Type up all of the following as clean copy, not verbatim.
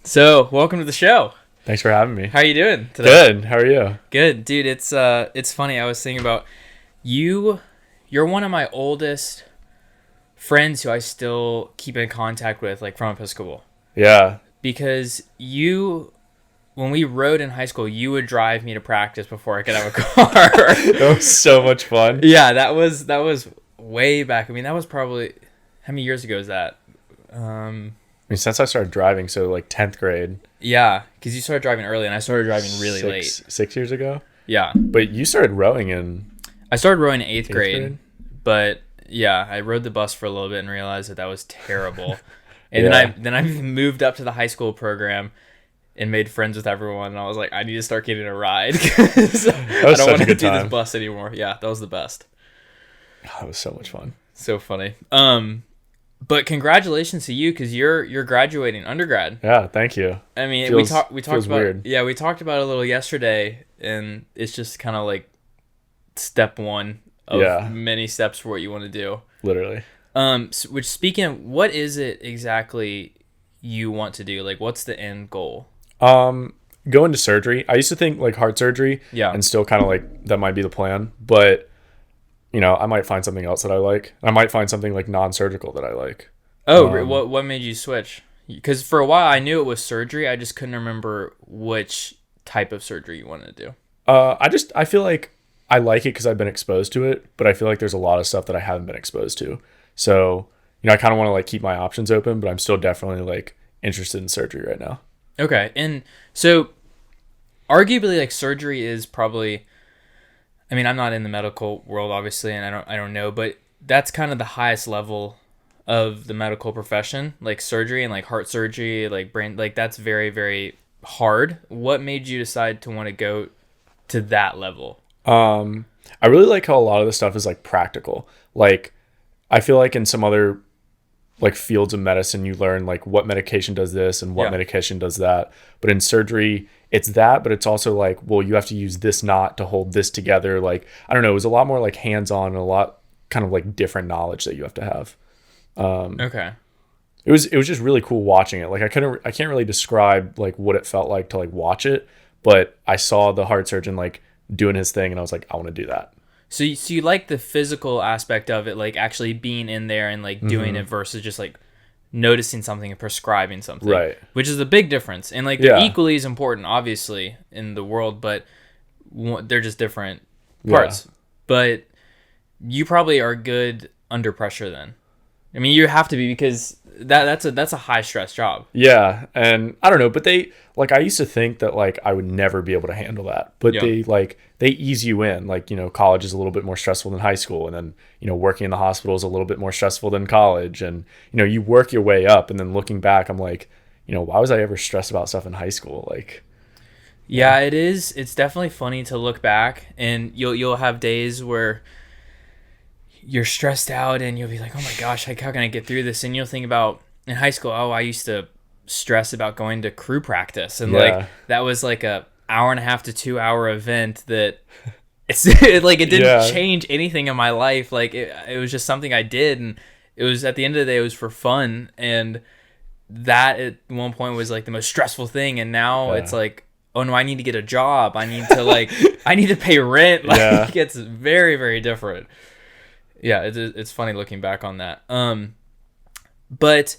So, welcome to the show. Thanks for having me. How are you doing today? Good. How are you? Good, dude. It's funny. I was thinking about you. You're one of my oldest friends who I still keep in contact with, like from Episcopal. Yeah. Because when we rode in high school, you would drive me to practice before I could have a car. That was so much fun. Yeah, that was way back. I mean, that was probably, how many years ago is that? I mean, since I started driving, so like 10th grade. Yeah, because you started driving early and I started driving really late. 6 years ago? Yeah. But you started rowing in... I started rowing in 8th grade, but yeah, I rode the bus for a little bit and realized that was terrible. And then I moved up to the high school program and made friends with everyone. And I was like, I need to start getting a ride because I don't want to do this bus anymore. Yeah, that was the best. Oh, that was so much fun. So funny. But congratulations to you because you're graduating undergrad. Yeah, thank you. I mean, we talked about weird. Yeah, we talked about it a little yesterday, and it's just kind of like step one of many steps for what you want to do. Literally. Which, speaking of, what is it exactly you want to do? Like, what's the end goal? Go into surgery. I used to think like heart surgery. Yeah. And still kind of like that might be the plan, but you know, I might find something else that I like. I might find something like non-surgical that I like. Oh, what made you switch? Because for a while I knew it was surgery. I just couldn't remember which type of surgery you wanted to do. I feel like I like it because I've been exposed to it, but I feel like there's a lot of stuff that I haven't been exposed to. So, you know, I kind of want to like keep my options open, but I'm still definitely like interested in surgery right now. Okay. And so arguably like surgery is probably, I mean, I'm not in the medical world obviously, and I don't know, but that's kind of the highest level of the medical profession, like surgery and like heart surgery, like brain, like that's very, very hard. What made you decide to want to go to that level? I really like how a lot of the stuff is like practical. Like I feel like in some other like fields of medicine, you learn like what medication does this and what medication does that. But in surgery, it's that, but it's also like, well, you have to use this knot to hold this together. Like, I don't know. It was a lot more like hands-on and a lot kind of like different knowledge that you have to have. Okay. It was just really cool watching it. Like I can't really describe like what it felt like to like watch it, but I saw the heart surgeon like doing his thing and I was like, I want to do that. So you like the physical aspect of it, like actually being in there and like doing it versus just like noticing something and prescribing something, right? Which is a big difference, and like they're equally as important, obviously, in the world, but they're just different parts. But you probably are good under pressure. Then, I mean, you have to be because that's a high stress job. Yeah, and I don't know, but they like I used to think that like I would never be able to handle that, but they ease you in. Like, you know, college is a little bit more stressful than high school, and then, you know, working in the hospital is a little bit more stressful than college, and you know, you work your way up, and then looking back, I'm like, you know, why was I ever stressed about stuff in high school? Like, yeah, it is. It's definitely funny to look back, and you'll have days where you're stressed out and you'll be like, oh my gosh, like how can I get through this? And you'll think about in high school, oh, I used to stress about going to crew practice, and like that was like a hour and a half to 2 hour event that it didn't change anything in my life. Like it was just something I did, and it was at the end of the day, it was for fun, and that at one point was like the most stressful thing, and now it's like, oh no, I need to get a job, I need to like I need to pay rent. Like it's very, very different. Yeah, it's funny looking back on that. But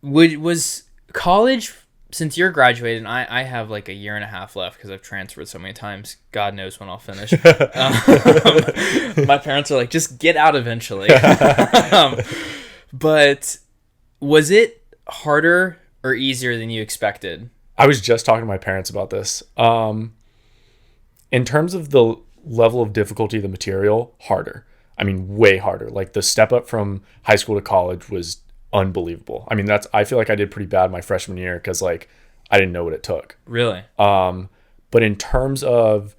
was college, since you're graduating, I have like a year and a half left because I've transferred so many times. God knows when I'll finish. My parents are like, just get out eventually. But was it harder or easier than you expected? I was just talking to my parents about this. In terms of the level of difficulty of the material, harder. I mean, way harder. Like the step up from high school to college was unbelievable. I mean, I feel like I did pretty bad my freshman year because like I didn't know what it took. Really? But in terms of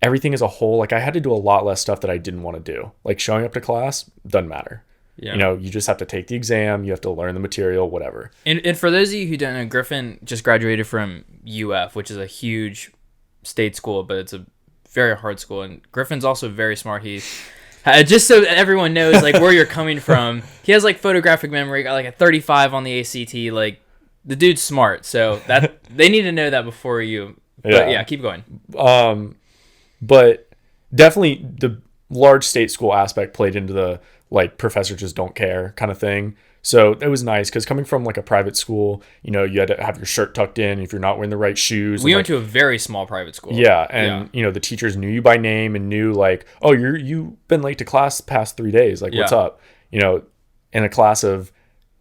everything as a whole, like I had to do a lot less stuff that I didn't want to do. Like showing up to class doesn't matter. Yeah. You know, you just have to take the exam, you have to learn the material, whatever. And for those of you who don't know, Griffin just graduated from UF, which is a huge state school, but it's a very hard school. And Griffin's also very smart. Just so everyone knows like where you're coming from, he has like photographic memory, got like a 35 on the ACT, like The dude's smart, so that they need to know that before you. But yeah, keep going. But definitely the large state school aspect played into the like professors just don't care kind of thing. So it was nice because coming from like a private school, you know, you had to have your shirt tucked in if you're not wearing the right shoes. We went to a very small private school. Yeah, and you know the teachers knew you by name and knew like, oh, you've been late to class the past 3 days. Like, what's up? You know, in a class of,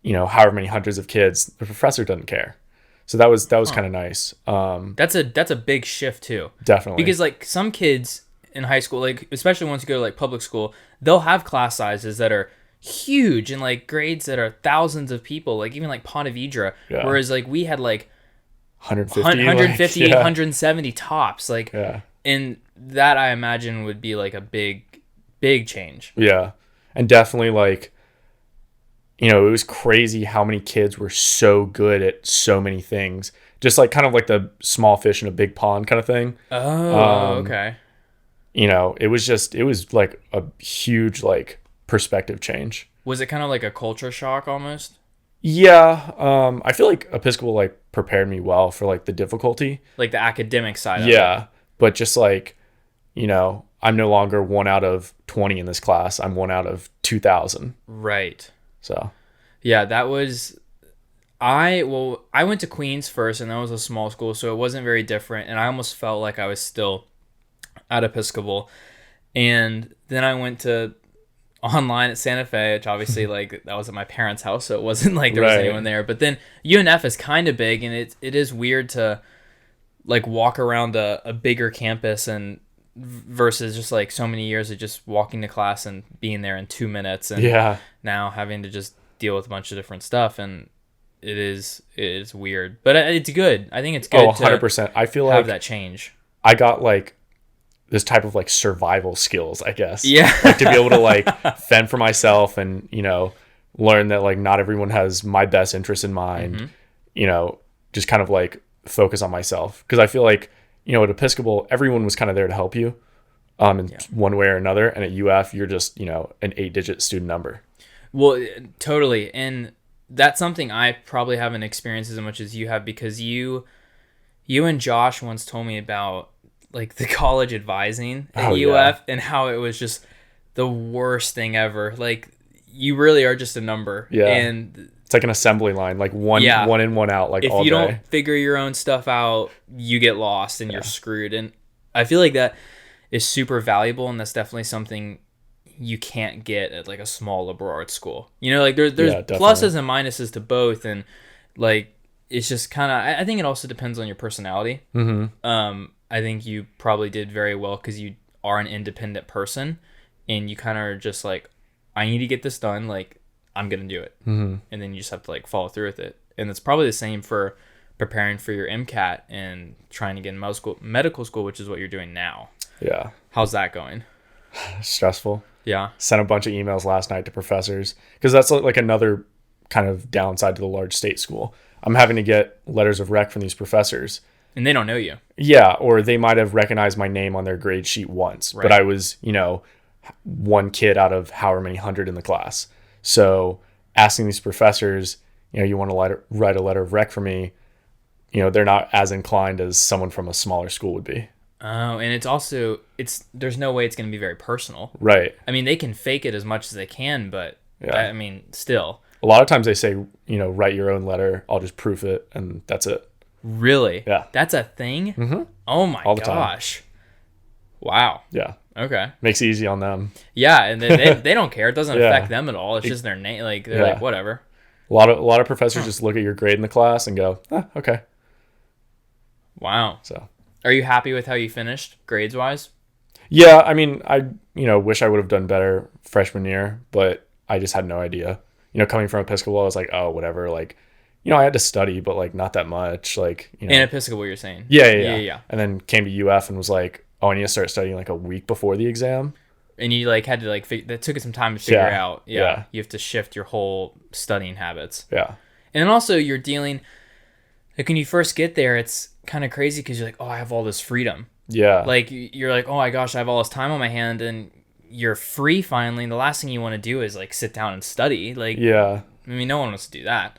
you know, however many hundreds of kids, the professor doesn't care. So that was kind of nice. That's a big shift too. Definitely. Because like some kids in high school, like especially once you go to like public school, they'll have class sizes that are huge and like grades that are thousands of people, like even like Ponte Vedra. Whereas like we had like 150, 170 tops. Like, and that I imagine would be like a big change. Yeah. And definitely like, you know, it was crazy how many kids were so good at so many things. Just like kind of like the small fish in a big pond kind of thing. Oh, okay. You know, it was like a huge like perspective change. Was it kind of like a culture shock almost? Yeah. I feel like Episcopal like prepared me well for like the difficulty. Like the academic side of it. Yeah. But just like, you know, I'm no longer 1 out of 20 in this class. I'm 1 out of 2,000. Right. So, yeah, that was, I went to Queens first, and that was a small school, so it wasn't very different, and I almost felt like I was still at Episcopal. And then I went to online at Santa Fe, which obviously like that was at my parents' house, so it wasn't like there was anyone there. But then UNF is kind of big, and it is weird to like walk around a bigger campus and versus just like so many years of just walking to class and being there in 2 minutes, and now having to just deal with a bunch of different stuff, and it is weird, but it's good. I think it's good. 100%. I feel like have that change. I got like this type of like survival skills, I guess. Yeah. Like to be able to like fend for myself and, you know, learn that like not everyone has my best interest in mind, you know, just kind of like focus on myself. Because I feel like, you know, at Episcopal, everyone was kind of there to help you in one way or another. And at UF, you're just, you know, an 8-digit student number. Well, totally. And that's something I probably haven't experienced as much as you have, because you and Josh once told me about like the college advising at UF and how it was just the worst thing ever. Like you really are just a number. Yeah. And it's like an assembly line, like one in, one out, like all day. If you don't figure your own stuff out, you get lost and you're screwed. And I feel like that is super valuable, and that's definitely something you can't get at like a small liberal arts school. You know, like there's pluses and minuses to both, and like it's just kind of, I think it also depends on your personality. I think you probably did very well because you are an independent person, and you kind of are just like, I need to get this done, like I'm gonna do it, and then you just have to like follow through with it. And it's probably the same for preparing for your Mcat and trying to get in medical school, which is what you're doing now. Yeah. How's that going? Stressful. Yeah. Sent a bunch of emails last night to professors, because that's like another kind of downside to the large state school. I'm having to get letters of rec from these professors. And they don't know you. Yeah, or they might have recognized my name on their grade sheet once, but I was, you know, one kid out of however many hundred in the class. So asking these professors, you know, you want to write a letter of rec for me, you know, they're not as inclined as someone from a smaller school would be. Oh, and it's also, there's no way it's going to be very personal. Right. I mean, they can fake it as much as they can, but I mean, still. A lot of times they say, you know, write your own letter. I'll just proof it, and that's it. Really? Yeah. That's a thing? Oh my gosh. Time. Wow. Yeah. Okay. Makes it easy on them. Yeah, and they don't care. It doesn't affect them at all. It's just their name. Like they're like, whatever. A lot of professors just look at your grade in the class and go, okay. Wow. So, are you happy with how you finished grades wise? Yeah, I mean, I wish I would have done better freshman year, but I just had no idea. You know, coming from Episcopal, I was like, oh, whatever. Like, you know, I had to study, but like not that much. Like, you know. In Episcopal, you're saying? Yeah. And then came to UF and was like, oh, I need to start studying like a week before the exam. And you like had to like that took some time to figure out. Yeah. You have to shift your whole studying habits. Yeah. And then also you're dealing, like when you first get there, it's kind of crazy because you're like, oh, I have all this freedom. Yeah. Like you're like, oh my gosh, I have all this time on my hand, and you're free finally. And the last thing you want to do is like sit down and study. Like, yeah. I mean, no one wants to do that.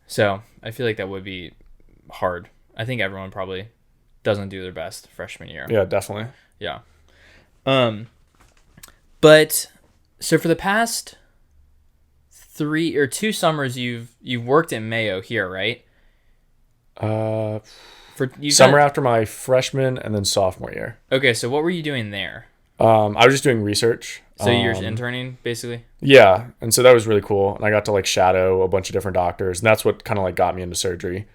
So I feel like that would be hard. I think everyone probably doesn't do their best freshman year. Yeah, definitely. Yeah. But so for the past 2 summers, you've worked in Mayo here, right? For summer after my freshman and then sophomore year. Okay, so what were you doing there? I was just doing research. So you're interning, basically? Yeah, and so that was really cool. And I got to like shadow a bunch of different doctors, and that's what kind of like got me into surgery.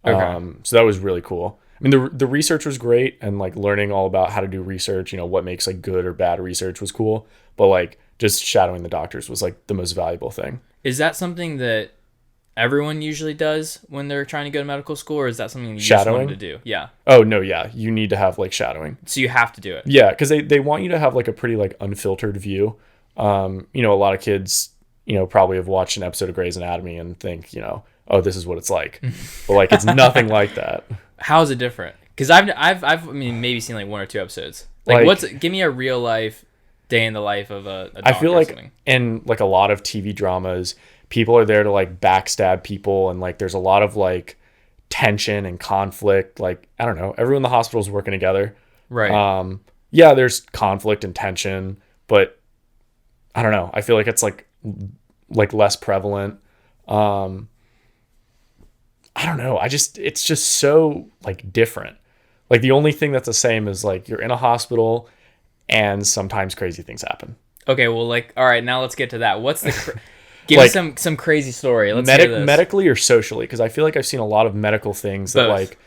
Okay. So that was really cool. I mean, the research was great, and like learning all about how to do research, what makes like good or bad research was cool. But like just shadowing the doctors was like the most valuable thing. Is that something that everyone usually does when they're trying to go to medical school, or is that something you just wanted to do? Yeah. Oh no, yeah, you need to have like shadowing. So you have to do it. Yeah, because they want you to have like a pretty like unfiltered view. A lot of kids, probably have watched an episode of Grey's Anatomy and think, oh, this is what it's like, but like it's nothing like that. How is it different? Because I've maybe seen like 1 or 2 episodes. Like give me a real life day in the life of a doctor. I feel like in like a lot of TV dramas, people are there to like backstab people, and like there's a lot of like tension and conflict. Like, I don't know, everyone in the hospital is working together. Right. Yeah, there's conflict and tension, but I don't know. I feel like it's like less prevalent. I don't know. It's just so like different. Like the only thing that's the same is like you're in a hospital and sometimes crazy things happen. Okay, well, like, all right, now let's get to that. What's the give like, me some crazy story. Let's hear this. Medically or socially, because I feel like I've seen a lot of medical things that like,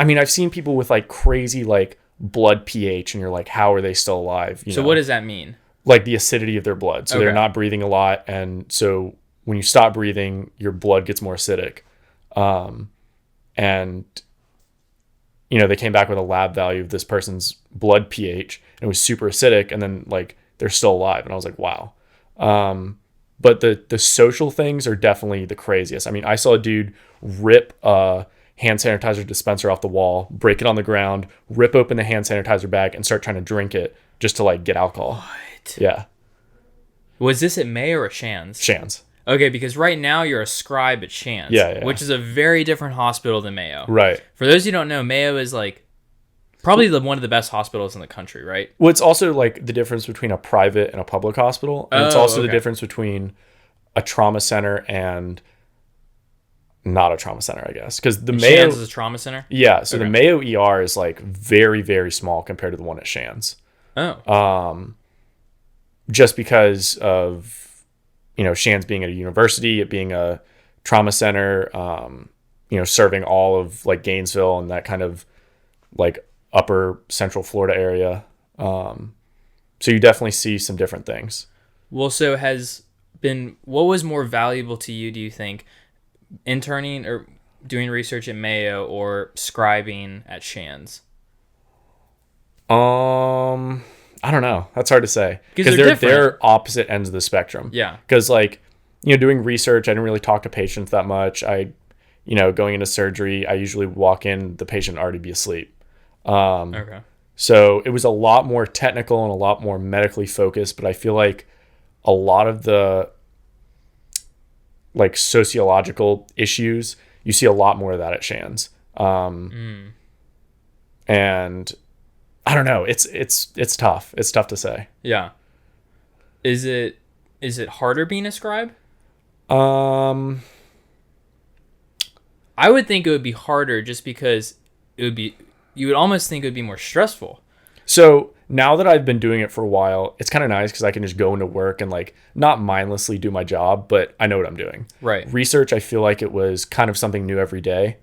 I mean, I've seen people with like crazy like blood pH, and you're like, how are they still alive? So what does that mean? Like the acidity of their blood. So they're not breathing a lot, and so when you stop breathing, your blood gets more acidic. And they came back with a lab value of this person's blood pH, and it was super acidic, and then like they're still alive, and I was like, wow. But the social things are definitely the craziest. I mean, I saw a dude rip a hand sanitizer dispenser off the wall, break it on the ground, rip open the hand sanitizer bag, and start trying to drink it just to like get alcohol. What? Yeah. Was this at Mayo or Shands? Shands. Okay, because right now you're a scribe at Shands, which is a very different hospital than Mayo. Right. For those who don't know, Mayo is like probably one of the best hospitals in the country, right? Well, it's also like the difference between a private and a public hospital. And it's also the difference between a trauma center and not a trauma center, I guess. Because the Mayo Shands is a trauma center? Yeah. So the Mayo ER is like very, very small compared to the one at Shands. Oh. Just because of Shands being at a university, it being a trauma center, serving all of like Gainesville and that kind of like upper central Florida area. So you definitely see some different things. Well, so what was more valuable to you, do you think, interning or doing research at Mayo or scribing at Shands? I don't know. That's hard to say because they're opposite ends of the spectrum. Yeah. Because like, doing research, I didn't really talk to patients that much. Going into surgery, I usually walk in, the patient already be asleep. So it was a lot more technical and a lot more medically focused, but I feel like a lot of the like sociological issues, you see a lot more of that at Shands. And I don't know. It's tough. It's tough to say. Yeah. Is it harder being a scribe? I would think it would be harder just because you would almost think it would be more stressful. So now that I've been doing it for a while, it's kind of nice because I can just go into work and like not mindlessly do my job, but I know what I'm doing. Right. Research, I feel like it was kind of something new every day.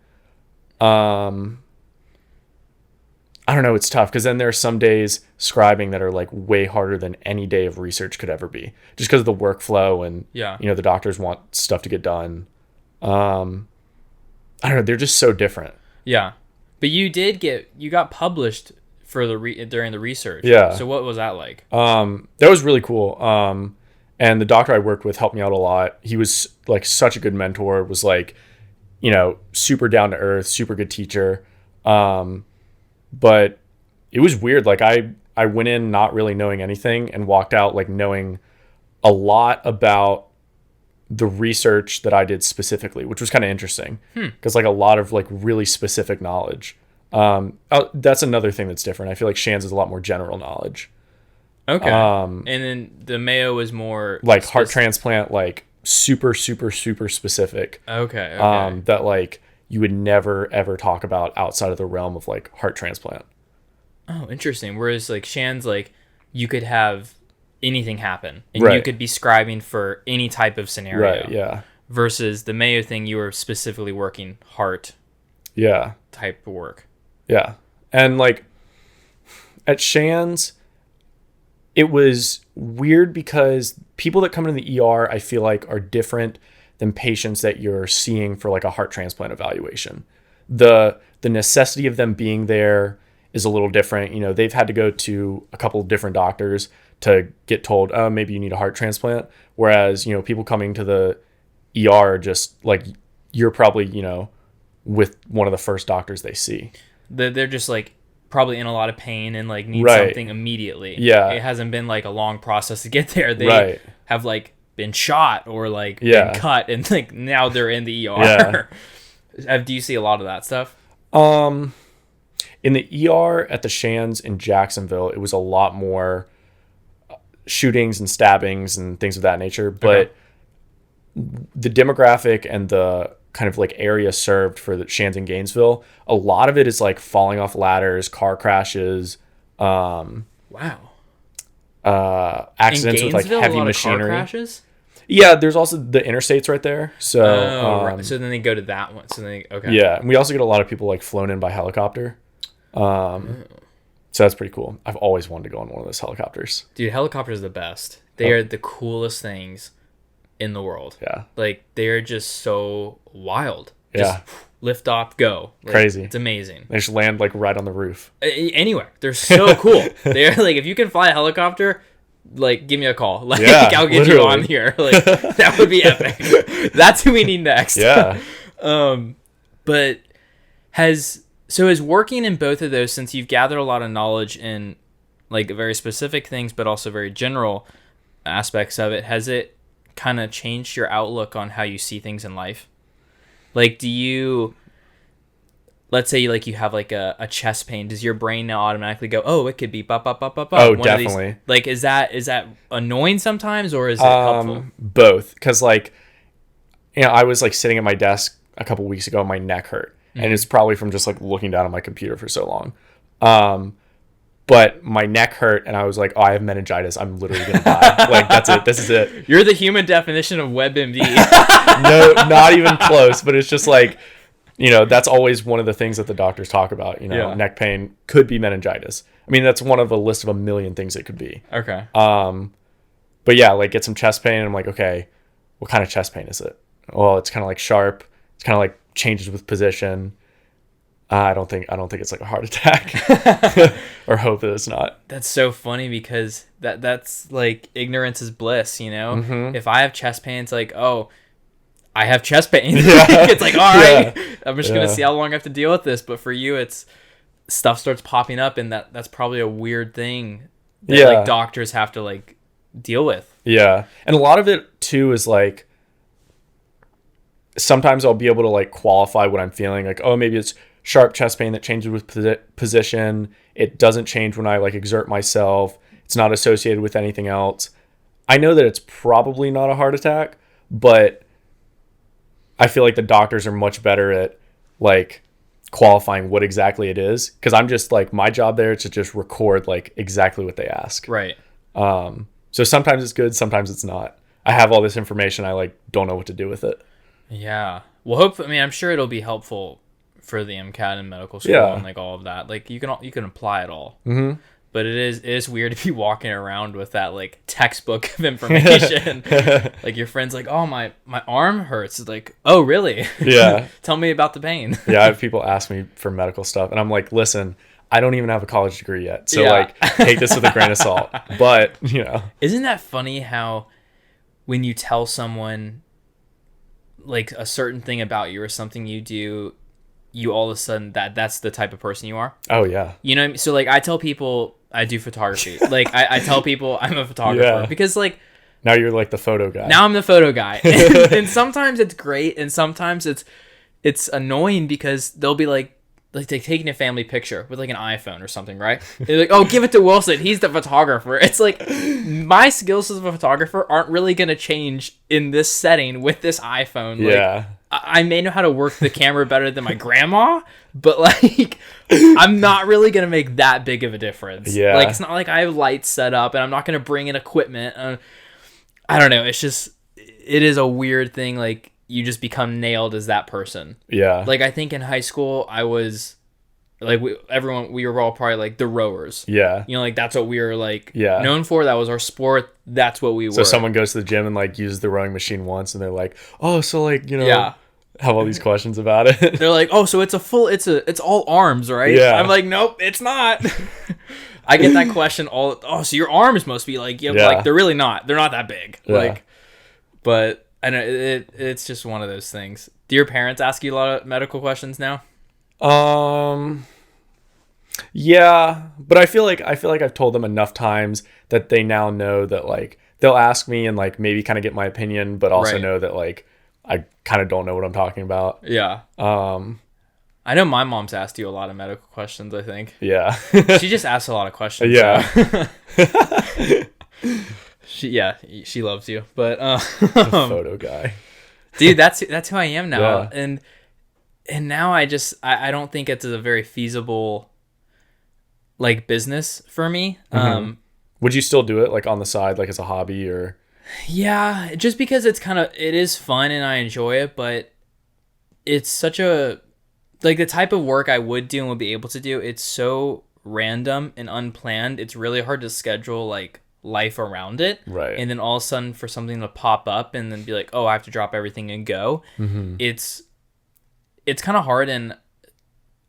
I don't know. It's tough because then there are some days scribing that are like way harder than any day of research could ever be, just because of the workflow and the doctors want stuff to get done. I don't know. They're just so different. Yeah, but you got published for during the research. Yeah. So what was that like? That was really cool. And the doctor I worked with helped me out a lot. He was like such a good mentor. Was like, super down to earth, super good teacher. But it was weird. Like I went in not really knowing anything and walked out like knowing a lot about the research that I did specifically, which was kind of interesting because like a lot of like really specific knowledge. That's another thing that's different. I feel like Shands is a lot more general knowledge. Okay. And then the Mayo was more like heart transplant, like super, super, super specific. Okay. That like you would never ever talk about outside of the realm of like heart transplant. Oh, interesting. Whereas like Shands, like you could have anything happen and Right. you could be scribing for any type of scenario. Right. Yeah. Versus the Mayo thing, you were specifically working heart Yeah. type of work. Yeah. And like at Shands, it was weird because people that come into the ER, I feel like, are different than patients that you're seeing for like a heart transplant evaluation. The necessity of them being there is a little different. You know, they've had to go to a couple of different doctors to get told, oh, maybe you need a heart transplant. Whereas, you know, people coming to the ER are just like, you're probably, you know, with one of the first doctors they see. They're just like probably in a lot of pain and like need Right. something immediately. Yeah. It hasn't been like a long process to get there. They Right. have like been shot or like Yeah. been cut and like now they're in the ER. Yeah. Do you see a lot of that stuff? In the ER at the Shands in Jacksonville, it was a lot more shootings and stabbings and things of that nature. But the demographic and the kind of like area served for the Shands in Gainesville, a lot of it is like falling off ladders, car crashes, Wow. accidents with like Gainesville, heavy a lot machinery. Of car crashes? Yeah, there's also the interstates right there. So, Right. So then they go to that one. So then okay. yeah, and we also get a lot of people like flown in by helicopter. So that's pretty cool. I've always wanted to go on one of those helicopters. Dude, helicopters are the best. They are the coolest things in the world. Yeah. Like they are just so wild. Yeah. Just lift off, go. Like, Crazy. It's amazing. They just land like right on the roof. Anywhere. They're so cool. They're like, if you can fly a helicopter, like give me a call. Like Yeah, I'll get literally. you on here. Like that would be epic. That's who we need next. Yeah. But has working in both of those, since you've gathered a lot of knowledge in like very specific things, but also very general aspects of it, has it kind of changed your outlook on how you see things in life? Like, do you, let's say like you have like a chest pain, does your brain now automatically go, oh, it could be bop, bop, bop, bop, bop? Oh, One of definitely. these, like, is that annoying sometimes or is it helpful? Both. Because like, you know, I was like sitting at my desk a couple weeks ago and my neck hurt. And it's probably from just like looking down at my computer for so long. But my neck hurt and I was like, oh, I have meningitis. I'm literally going to die. Like, that's it. This is it. You're the human definition of WebMD. No, not even close. But it's just like, you know, that's always one of the things that the doctors talk about. You know, Yeah. neck pain could be meningitis. I mean, that's one of a list of a million things it could be. Okay. But yeah, like get some chest pain. And I'm like, okay, what kind of chest pain is it? Well, it's kind of like sharp. It's kind of like changes with position. I don't think it's like a heart attack, or hope that it's not. That's so funny because that's like ignorance is bliss, you know? Mm-hmm. If I have chest pain, it's like, oh, I have chest pain. Yeah. It's like, all right, Yeah. I'm just going to see how long I have to deal with this. But for you, it's stuff starts popping up and that's probably a weird thing that like doctors have to like deal with. Yeah. And a lot of it too is like, sometimes I'll be able to like qualify what I'm feeling. Like, oh, maybe it's sharp chest pain that changes with position. It doesn't change when I like exert myself. It's not associated with anything else. I know that it's probably not a heart attack, but I feel like the doctors are much better at like qualifying what exactly it is. Cause I'm just like, my job there is to just record like exactly what they ask. Right. So sometimes it's good. Sometimes it's not. I have all this information. I like don't know what to do with it. Yeah. Well, I'm sure it'll be helpful for the Mcat and medical school Yeah. and like all of that. Like you can apply it all. Mm-hmm. But it is weird to be walking around with that like textbook of information. Like your friend's like, oh, my arm hurts. It's like, oh, really? Yeah. Tell me about the pain. Yeah, I have people ask me for medical stuff, and I'm like, listen, I don't even have a college degree yet, so Yeah. like, take this with a grain of salt. But you know, Isn't that funny how when you tell someone like a certain thing about you or something you do, you all of a sudden that's the type of person you are? oh yeah, You know what I mean? So like I tell people I do photography. Like I tell people I'm a photographer Yeah. because like Now you're like the photo guy. Now I'm the photo guy. And sometimes it's great, and sometimes it's annoying because they'll be like they're taking a family picture with like an iPhone or something, right? They're like, oh, give it to Wilson. He's the photographer. It's like my skills as a photographer aren't really going to change in this setting with this iPhone. Like, I may know how to work the camera better than my grandma, but like I'm not really going to make that big of a difference. Yeah. Like it's not like I have lights set up and I'm not going to bring in equipment. I don't know. It's just, it is a weird thing. Like, you just become nailed as that person. Yeah. Like, I think in high school, I was, like, we were all probably, like, the rowers. Yeah. You know, like, that's what we were, like, known for. That was our sport. That's what we were. So someone goes to the gym and, like, uses the rowing machine once, and they're like, oh, so, like, you know, have all these questions about it. They're like, oh, so it's all arms, right? Yeah. I'm like, nope, it's not. I get that question so your arms must be, like, like, they're really not. They're not that big. Yeah. Like, but I know it's just one of those things. Do your parents ask you a lot of medical questions now? Yeah, but I feel like I've told them enough times that they now know that, like, they'll ask me and, like, maybe kind of get my opinion, but also know that, like, I kind of don't know what I'm talking about. Yeah. I know my mom's asked you a lot of medical questions, I think. Yeah. She just asks a lot of questions. Yeah. So. She loves you. But the photo guy. Dude, that's who I am now. Yeah. And now I don't think it's a very feasible, like, business for me. Mm-hmm. Would you still do it, like, on the side, like, as a hobby, or? Yeah, just because it is fun and I enjoy it, but it's such a, like, the type of work I would do and would be able to do, it's so random and unplanned. It's really hard to schedule, like, life around it. Right. And then all of a sudden for something to pop up and then be like, oh, I have to drop everything and go. Mm-hmm. It's kind of hard, and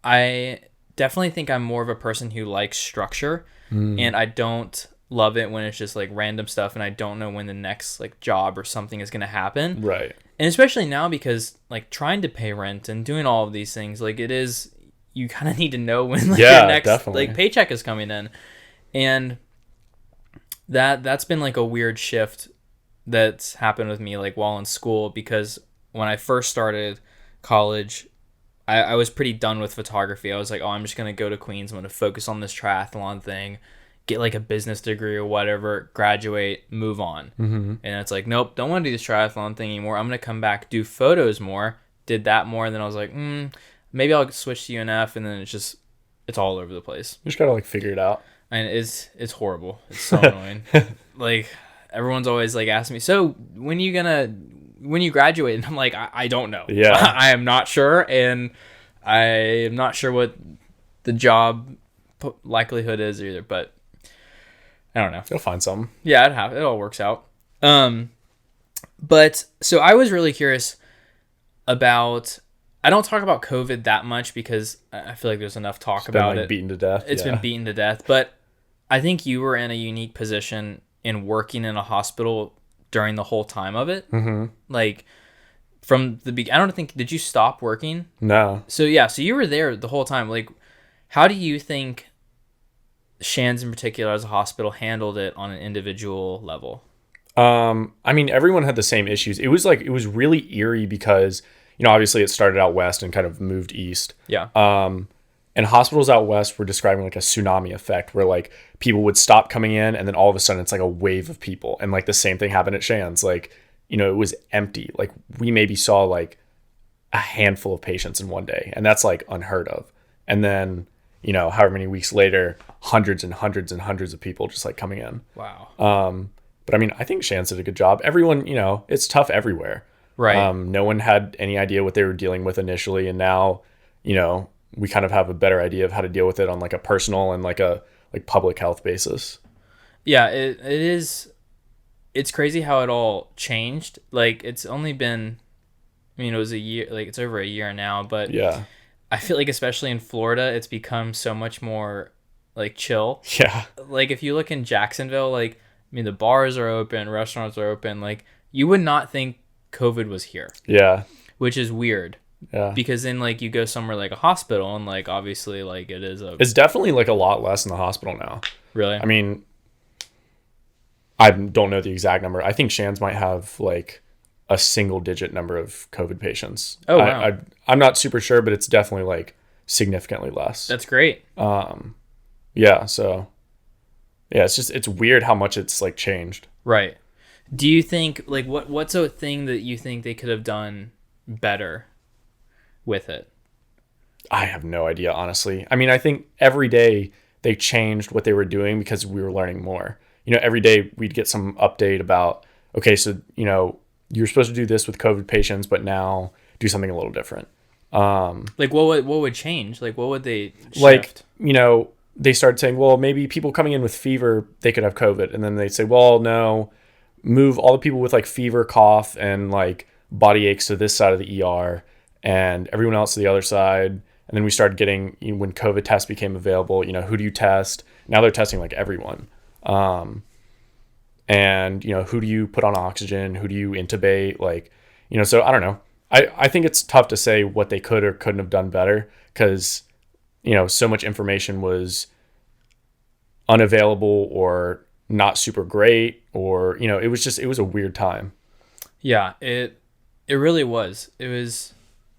I definitely think I'm more of a person who likes structure, and I don't love it when it's just, like, random stuff and I don't know when the next, like, job or something is going to happen. Right. And especially now because, like, trying to pay rent and doing all of these things, like, it is, you kind of need to know when, like, your next definitely. Like, paycheck is coming in. And that's been, like, a weird shift that's happened with me, like, while in school, because when I first started college, I was pretty done with photography. I was like, oh, I'm just going to go to Queens. I'm going to focus on this triathlon thing, get, like, a business degree or whatever, graduate, move on. Mm-hmm. And it's like, nope, don't want to do this triathlon thing anymore. I'm going to come back, do photos more. Did that more. And then I was like, maybe I'll switch to UNF. And then it's all over the place. You just got to, like, figure it out. And it's horrible. It's so annoying. Like, everyone's always, like, asking me, so when you graduate? And I'm like, I don't know. Yeah. I am not sure. And I am not sure what the job likelihood is either, but I don't know. You'll find something. Yeah, it all works out. But so I was really curious about, I don't talk about COVID that much because I feel like there's enough talk about it. Beaten to death. It's been beaten to death, but I think you were in a unique position in working in a hospital during the whole time of it. Mm-hmm. Like, from the beginning, I don't think, did you stop working? No. So you were there the whole time. Like, how do you think Shands in particular as a hospital handled it on an individual level? I mean, everyone had the same issues. It was really eerie because, you know, obviously it started out west and kind of moved east. Yeah. And hospitals out west were describing, like, a tsunami effect where, like, people would stop coming in and then all of a sudden it's like a wave of people. And, like, the same thing happened at Shands. Like, you know, it was empty. Like, we maybe saw, like, a handful of patients in one day, and that's, like, unheard of. And then, you know, however many weeks later, hundreds and hundreds and hundreds of people just, like, coming in. Wow. But I mean, I think Shands did a good job. Everyone, you know, it's tough everywhere. Right. No one had any idea what they were dealing with initially, and now, you know, we kind of have a better idea of how to deal with it on, like, a personal and, like, a public health basis. Yeah, it is. It's crazy how it all changed. Like, it's only been, I mean, it was a year, like, it's over a year now, but yeah, I feel like especially in Florida, it's become so much more, like, chill. Yeah. Like, if you look in Jacksonville, like, I mean, the bars are open, restaurants are open. Like, you would not think COVID was here. Yeah. Which is weird. Yeah. Because then, like, you go somewhere like a hospital and, like, obviously, like, it's definitely, like, a lot less in the hospital now. Really? I mean, I don't know the exact number. I think Shands might have like a single digit number of COVID patients. Oh, wow. I'm not super sure, but it's definitely like significantly less. That's great. Yeah. So yeah, it's weird how much it's like changed. Right. Do you think like what's a thing that you think they could have done better with it? I have no idea, honestly. I mean, I think every day they changed what they were doing because we were learning more. Every day we'd get some update about, okay, so, you're supposed to do this with COVID patients, but now do something a little different. Like what would change? Like what would they shift? Like, they started saying, well, maybe people coming in with fever, they could have COVID. And then they'd say, well, no, move all the people with like fever, cough, and like body aches to this side of the ER and everyone else to the other side. And then we started getting, when COVID tests became available, who do you test? Now they're testing like everyone. And, who do you put on oxygen? Who do you intubate? Like, so I don't know. I think it's tough to say what they could or couldn't have done better because, so much information was unavailable or not super great or, it was a weird time. Yeah, it really was. It was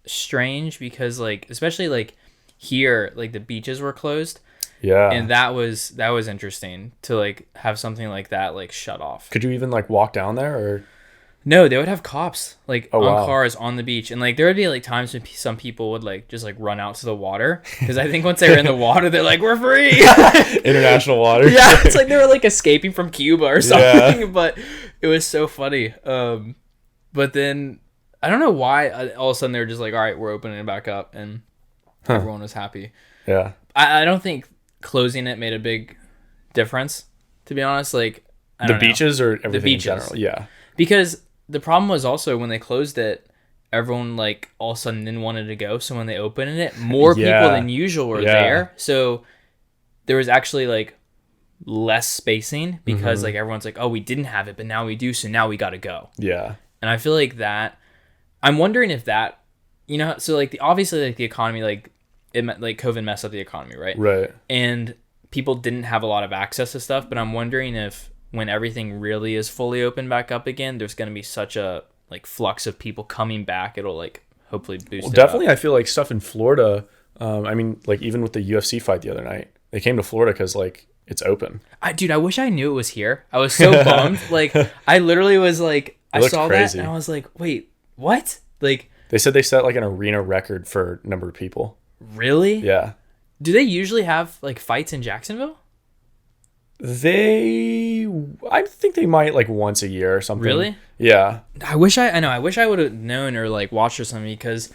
strange because like, especially like here, like the beaches were closed. Yeah. And that was interesting to like have something like that like shut off. Could you even like walk down there or? No, they would have cops like on wow. cars on the beach, and like there would be like times when some people would like just like run out to the water because I think once they were in the water, they're like, we're free. International water. Yeah, it's like they were like escaping from Cuba or something. Yeah. But it was so funny. But then I don't know why all of a sudden they were just like, all right, we're opening it back up, and everyone was happy. Yeah. I don't think closing it made a big difference, to be honest. Like the beaches or everything the beaches. in general. Yeah. Because the problem was also when they closed it, everyone like all of a sudden didn't want it to go. So when they opened it, more people than usual were there. So there was actually like less spacing because like everyone's like, oh, we didn't have it, but now we do. So now we got to go. Yeah. And I feel like that, I'm wondering if that, so like obviously like the economy, like COVID messed up the economy, right? Right. And people didn't have a lot of access to stuff, but I'm wondering if when everything really is fully open back up again, there's going to be such a like flux of people coming back. It'll like hopefully boost it definitely up. I feel like stuff in Florida, I mean, like even with the UFC fight the other night, they came to Florida because like it's open. Dude, I wish I knew it was here. I was so bummed. Like I literally was like, I saw crazy. That and I was like, wait, what? Like they said they set like an arena record for number of people. Really? Yeah. Do they usually have like fights in Jacksonville? I think they might like once a year or something. Really? Yeah. I wish I would have known or like watched or something because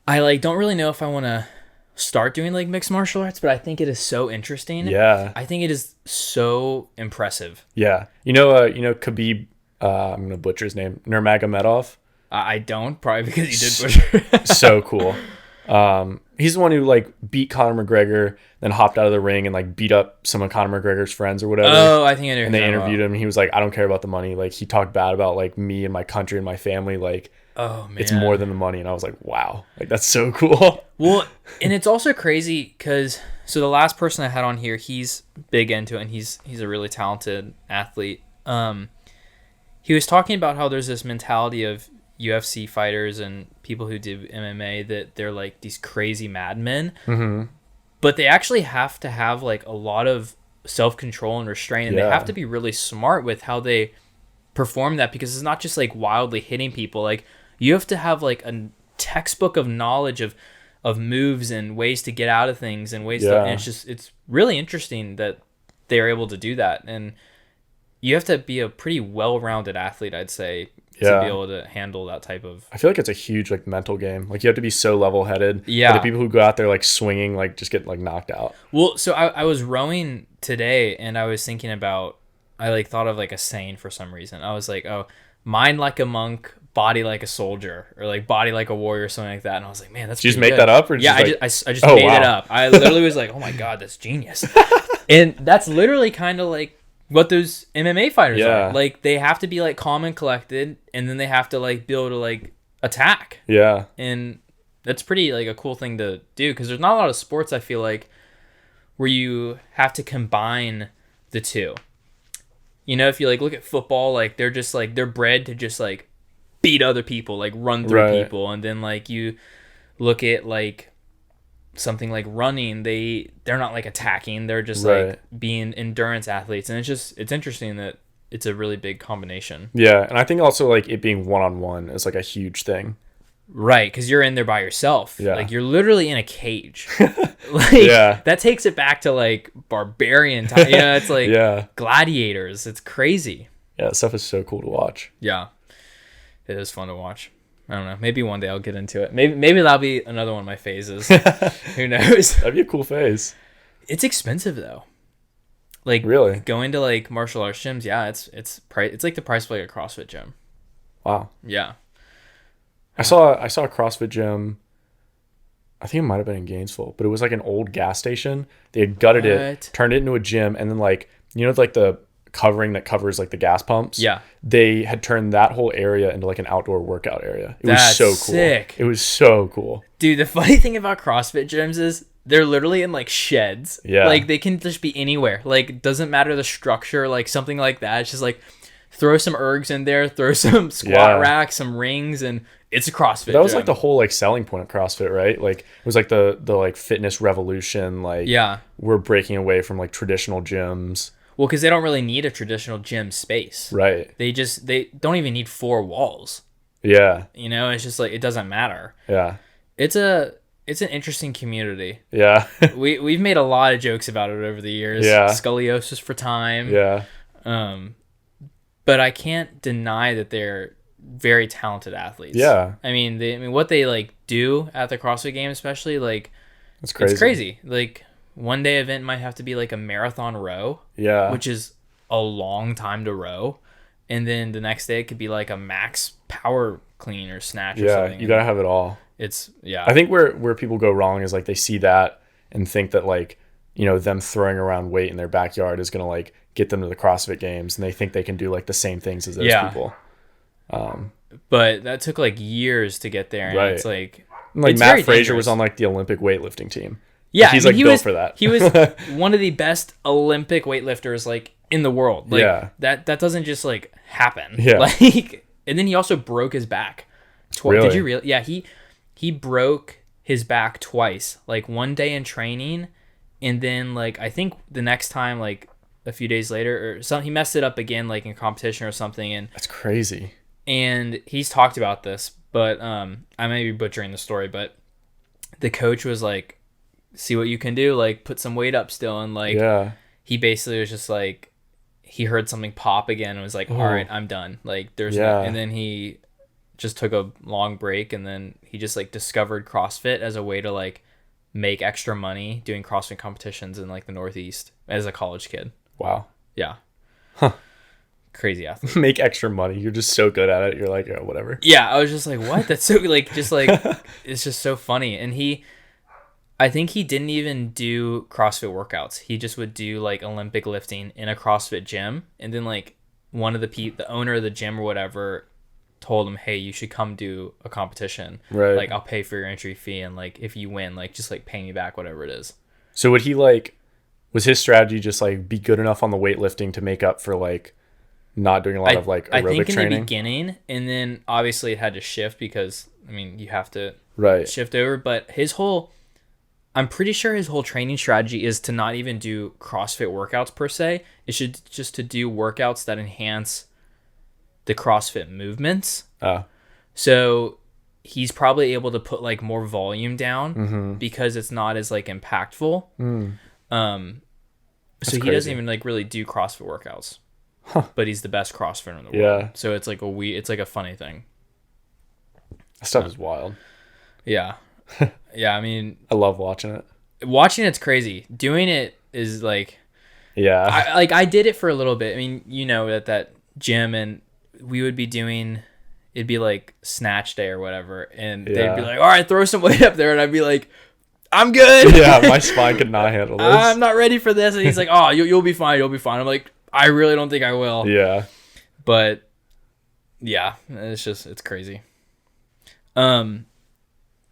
I like don't really know if I want to start doing like mixed martial arts, but I think it is so interesting. Yeah. I think it is so impressive. Yeah. Khabib, I'm going to butcher his name, Nurmagomedov. I don't, probably because he did butcher. So cool. He's the one who like beat Conor McGregor, then hopped out of the ring and like beat up some of Conor McGregor's friends or whatever. Oh, I think I know. And they interviewed him. And he was like, I don't care about the money. Like he talked bad about like me and my country and my family. Like, oh man, it's more than the money. And I was like, wow, like that's so cool. Well, and it's also crazy because so the last person I had on here, he's big into it and he's a really talented athlete. He was talking about how there's this mentality of UFC fighters and people who do MMA that they're like these crazy madmen, but they actually have to have like a lot of self-control and restraint, and they have to be really smart with how they perform that because it's not just like wildly hitting people. Like you have to have like a textbook of knowledge of moves and ways to get out of things and ways to, and it's really interesting that they're able to do that. And you have to be a pretty well-rounded athlete, I'd say, to be able to handle that type of... I feel like it's a huge like mental game. Like you have to be so level-headed. Yeah. But the people who go out there like swinging like just get like knocked out. Well, so I was rowing today and I was thinking about... I like thought of like a saying for some reason. I was like, oh, mind like a monk, body like a soldier, or like body like a warrior or something like that. And I was like, man, that's... Did you just make that up? Or yeah, I just made it up. I literally was like, oh my God, that's genius. And that's literally kind of like what those MMA fighters are. Like they have to be like calm and collected, and then they have to like be able to like attack. Yeah. And that's pretty like a cool thing to do because there's not a lot of sports I feel like where you have to combine the two. You know, if you like look at football, like they're just like they're bred to just like beat other people, like run through Right. people, and then like you look at like something like running, they're not like attacking, they're just Right. like being endurance athletes, and it's interesting that it's a really big combination. Yeah, and I think also like it being one-on-one is like a huge thing. Right, because you're in there by yourself. Yeah. Like you're literally in a cage. Like Yeah. that takes it back to like barbarian time. You know, it's like Yeah. gladiators. It's crazy. Yeah, that stuff is so cool to watch. Yeah, it is fun to watch. I don't know. Maybe one day I'll get into it. Maybe that'll be another one of my phases. Who knows? That'd be a cool phase. It's expensive though. Like Really? going to like martial arts gyms. Yeah, it's like the price of like a CrossFit gym. Wow. Yeah. I saw a CrossFit gym. I think it might have been in Gainesville, but it was like an old gas station. They had gutted What? it, turned it into a gym, and then like like the covering that covers like the gas pumps. Yeah. They had turned that whole area into like an outdoor workout area. It That's was so cool. sick. It was so cool. Dude, the funny thing about CrossFit gyms is they're literally in like sheds. Yeah. Like they can just be anywhere. Like doesn't matter the structure, like something like that. It's just like throw some ergs in there, throw some squat Yeah. racks, some rings, and it's a CrossFit That was gym. like the whole like selling point of CrossFit, right? Like it was like the like fitness revolution. Like Yeah. we're breaking away from like traditional gyms. Well, because they don't really need a traditional gym space. Right. They don't even need 4 walls. Yeah. You know, it's just like it doesn't matter. Yeah. It's an interesting community. Yeah. We've made a lot of jokes about it over the years. Yeah. Scoliosis for time. Yeah. But I can't deny that they're very talented athletes. Yeah. I mean what they like do at the CrossFit Games, especially like It's crazy. it's crazy. Like one day event might have to be like a marathon row, Yeah. which is a long time to row, and then the next day it could be like a max power clean or snatch or Yeah. something. You gotta have it all. It's yeah. I think where people go wrong is like they see that and think that like, them throwing around weight in their backyard is gonna like get them to the CrossFit Games, and they think they can do like the same things as those Yeah. people. But that took like years to get there, and Right. it's like Like it's Matt very Frazier dangerous. was on like the Olympic weightlifting team. Yeah, He's I mean, like built for that. He was one of the best Olympic weightlifters like in the world. Like Yeah. that doesn't just like happen. Yeah. Like, and then he also broke his back. Really? Did you really? Yeah, he broke his back twice. Like one day in training, and then like I think the next time like a few days later or something, he messed it up again like in competition or something, That's crazy. and he's talked about this, but I may be butchering the story, but the coach was like, see what you can do, like put some weight up still, and like Yeah. he basically was just like he heard something pop again and was like, all right, I'm done, like there's no, Yeah. and then he just took a long break, and then he just like discovered CrossFit as a way to like make extra money doing CrossFit competitions in like the Northeast as a college kid. Wow. Yeah. Crazy athlete. Make extra money. You're just so good at it. You're like, oh, whatever. Yeah, I was just like, what? That's so like just like it's just so funny. And I think he didn't even do CrossFit workouts. He just would do like Olympic lifting in a CrossFit gym, and then like one of the owner of the gym or whatever told him, hey, you should come do a competition. Right. Like I'll pay for your entry fee, and like if you win, like just like pay me back whatever it is. So would he like, was his strategy just like be good enough on the weightlifting to make up for like not doing a lot of like aerobic I think in training? the beginning, and then obviously it had to shift because I mean you have to Right. shift over, but I'm pretty sure his whole training strategy is to not even do CrossFit workouts per se. It should just to do workouts that enhance the CrossFit movements. So he's probably able to put like more volume down because it's not as like impactful. So he crazy. doesn't even like really do CrossFit workouts, but he's the best CrossFitter in the world. Yeah. So it's like it's like a funny thing. That stuff is wild. Yeah. Yeah. I mean, I love watching it. watching it's crazy. Doing it is like, Yeah. I did it for a little bit. I mean, you know, at that gym, and we would be doing, it'd be like snatch day or whatever, and they'd Yeah. be like, all right, throw some weight up there, and I'd be like, I'm good. Yeah, my spine could not handle this. I'm not ready for this. And he's like, oh, you'll be fine. You'll be fine. I'm like, I really don't think I will. Yeah. But yeah, it's crazy.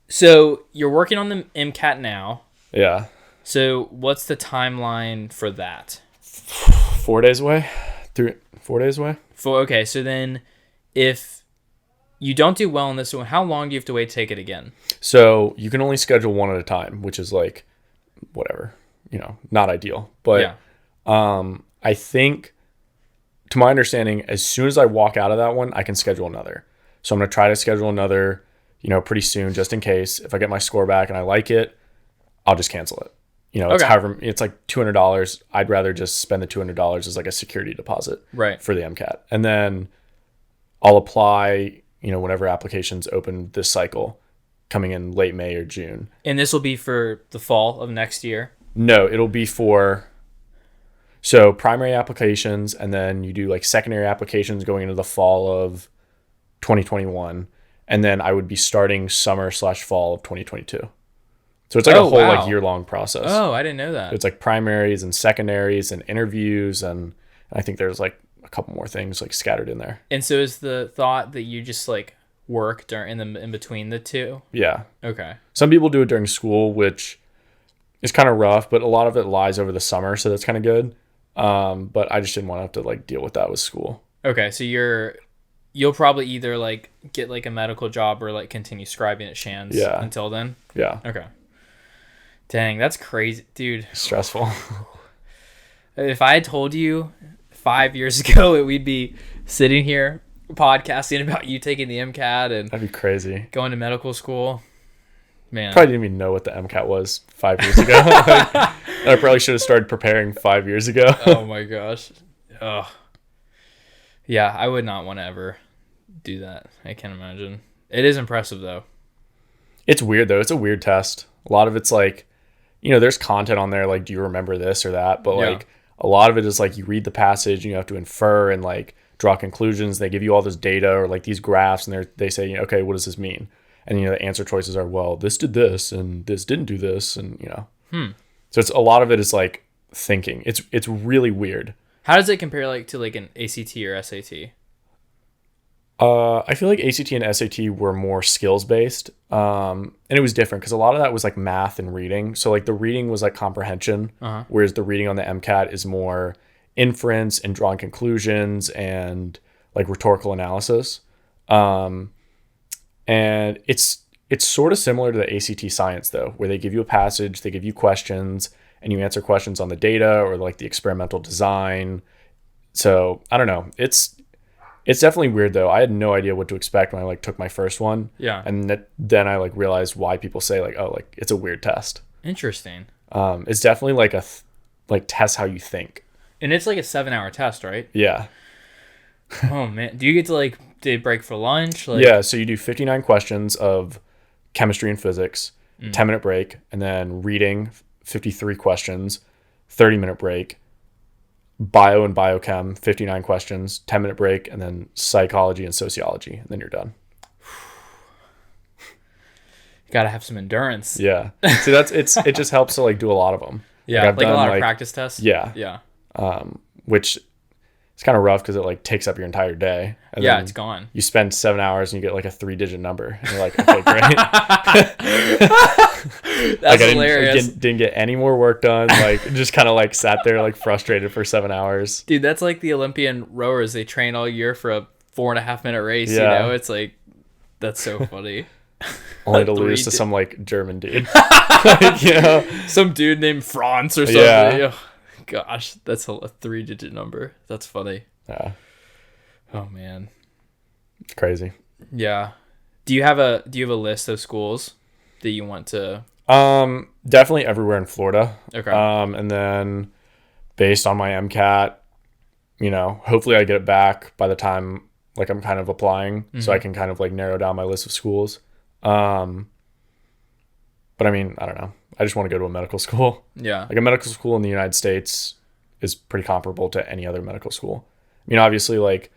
So you're working on the Mcat now. Yeah. So what's the timeline for that? 4 days away. 4 days away. Okay, so then if you don't do well in this one, how long do you have to wait to take it again? So you can only schedule one at a time, which is like, whatever, not ideal. But I think, to my understanding, as soon as I walk out of that one, I can schedule another. So I'm going to try to schedule another, pretty soon, just in case. If I get my score back and I like it, I'll just cancel it. It's like $200. I'd rather just spend the $200 as like a security deposit for the MCAT. And then I'll apply, whenever applications open this cycle coming in late May or June. And this will be for the fall of next year? No, it'll be for... So primary applications, and then you do like secondary applications going into the fall of 2021. And then I would be starting summer/fall of 2022. So it's like a whole like year-long process. Oh, I didn't know that. It's like primaries and secondaries and interviews, and I think there's like a couple more things like scattered in there. And so is the thought that you just like work in between the two? Yeah. Okay. Some people do it during school, which is kind of rough, but a lot of it lies over the summer, so that's kind of good. But I just didn't want to have to like deal with that with school. Okay, so you'll probably either like get like a medical job or like continue scribing at Shands until then? Yeah. Okay. Dang, that's crazy, dude. Stressful. If I had told you 5 years ago we'd be sitting here podcasting about you taking the MCAT and that'd be crazy. Going to medical school, man. Probably didn't even know what the MCAT was 5 years ago. I probably should have started preparing 5 years ago. Oh my gosh. Oh. Yeah, I would not want to ever do that. I can't imagine. It is impressive though. It's weird though. It's a weird test. A lot of it's like, there's content on there like, do you remember this or that? But like a lot of it is like you read the passage and you have to infer and like draw conclusions. They give you all this data or like these graphs and they say, okay, what does this mean? And the answer choices are, well, this did this and this didn't do this, and So it's a lot of it is like thinking. It's really weird. How does it compare like to like an ACT or SAT? I feel like ACT and SAT were more skills based, and it was different because a lot of that was like math and reading. So like the reading was like comprehension, whereas the reading on the MCAT is more inference and drawing conclusions and like rhetorical analysis. And it's sort of similar to the ACT science though, where they give you a passage, they give you questions, and you answer questions on the data or like the experimental design. So I don't know. It's definitely weird though. I had no idea what to expect when I like took my first one. Yeah. And then I like realized why people say like, oh, like it's a weird test. Interesting. It's definitely like like test how you think. And it's like a 7-hour test, right? Yeah. Oh man. Do you get to like break for lunch? Yeah. So you do 59 questions of chemistry and physics, 10-minute break, and then reading 53 questions, 30-minute break. Bio and biochem, 59 questions, 10-minute break, and then psychology and sociology, and then you're done. You gotta have some endurance. Yeah. See, it just helps to like do a lot of them. Yeah, like a lot of practice tests. Yeah. Yeah. Which it's kind of rough because it like takes up your entire day. And yeah, it's gone. You spend 7 hours and you get like a 3-digit number. And you're like, okay, great. That's like, hilarious. Didn't get any more work done. Like just kind of like sat there like frustrated for 7 hours. Dude, that's like the Olympian rowers. They train all year for a 4.5-minute race. Yeah. It's like, that's so funny. Only to lose to some like German dude. Some dude named Franz or something. Yeah. Gosh, that's a 3-digit number. That's funny. Yeah. Oh man. It's crazy. Yeah. Do you have a list of schools that you want to? Definitely everywhere in Florida. Okay. And then based on my MCAT, hopefully I get it back by the time like I'm kind of applying, so I can kind of like narrow down my list of schools. But I mean, I don't know. I just want to go to a medical school. Yeah. Like a medical school in the United States is pretty comparable to any other medical school. I mean, obviously like,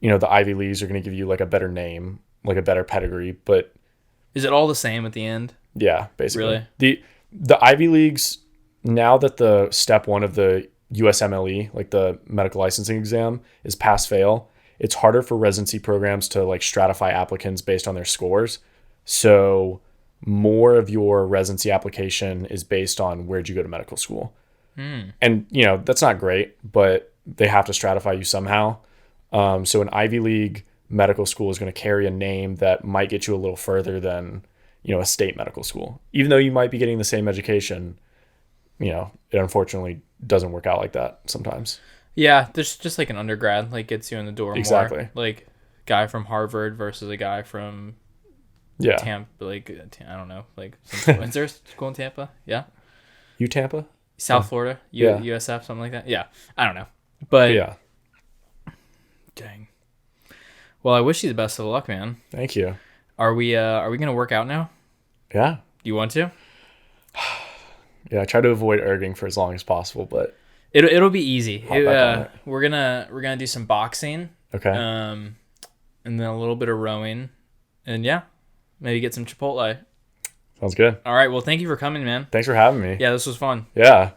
the Ivy Leagues are going to give you like a better name, like a better pedigree, but is it all the same at the end? Yeah, basically. Really? The Ivy Leagues, now that the step 1 of the USMLE, like the medical licensing exam, is pass fail, it's harder for residency programs to like stratify applicants based on their scores. So more of your residency application is based on where'd you go to medical school. And, that's not great, but they have to stratify you somehow. So an Ivy League medical school is going to carry a name that might get you a little further than, a state medical school. Even though you might be getting the same education, it unfortunately doesn't work out like that sometimes. Yeah, there's just like an undergrad, like gets you in the door Exactly. more. Like guy from Harvard versus a guy from Tampa, like I don't know, like is there a school in Tampa? Yeah. Tampa? South Florida, USF, something like that. Yeah, I don't know, but yeah. Dang. Well, I wish you the best of luck, man. Thank you. Are we gonna work out now? Yeah. You want to? Yeah, I try to avoid erging for as long as possible, but it'll be easy. We're gonna do some boxing. Okay. And then a little bit of rowing, and maybe get some Chipotle. Sounds good. All right. Well, thank you for coming, man. Thanks for having me. Yeah, this was fun. Yeah.